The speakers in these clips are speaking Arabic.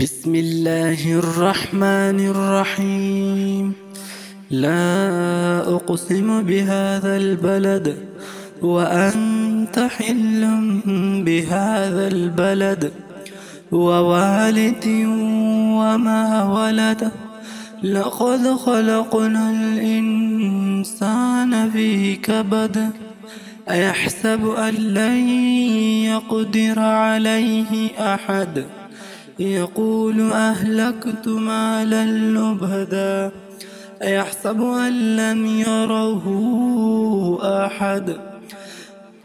بسم الله الرحمن الرحيم. لا أقسم بهذا البلد وأنت حل بهذا البلد ووالد وما ولد. لقد خلقنا الإنسان في كبد. أيحسب أن لن يقدر عليه أحد. يقول أهلكت مالا لبدا. أيحسب أن لم يره أحد.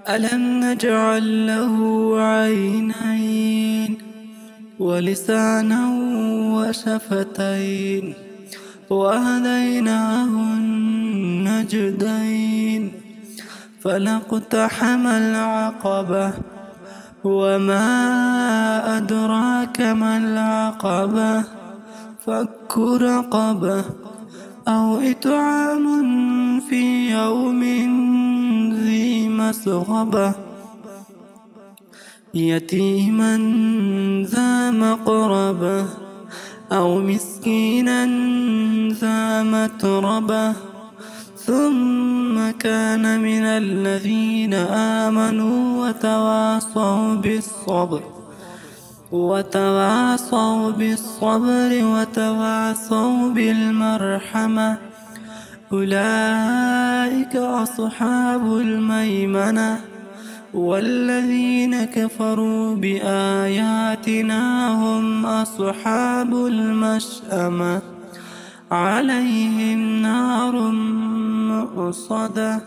ألم نجعل له عينين ولسانا وشفتين وهديناه النجدين. فلاقتحم العقبة وما أدراك ما العقبة. فك رقبة أو إطعام في يوم ذي مسغبة. يتيما ذا مقربة أو مسكينا ذا متربة. ثم كان من الذين آمنوا وتواصوا بالصبر وتواصوا بالمرحمة. أولئك أصحاب الميمنة. والذين كفروا بآياتنا هم أصحاب المشأمة. عليهم نار مؤصدة.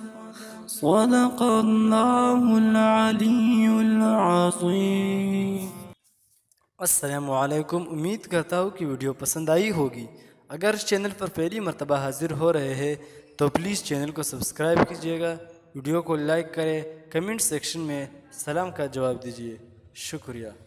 صدق الله العلی العظیم۔ अस्सलाम वालेकुम। उम्मीद करता हूँ कि वीडियो पसंद आई होगी। अगर चैनल पर पहली मर्तबा हाजिर हो रहे हैं तो प्लीज़ चैनल को सब्सक्राइब कीजिएगा, वीडियो को लाइक करें, कमेंट सेक्शन में सलाम का जवाब दीजिए। शुक्रिया।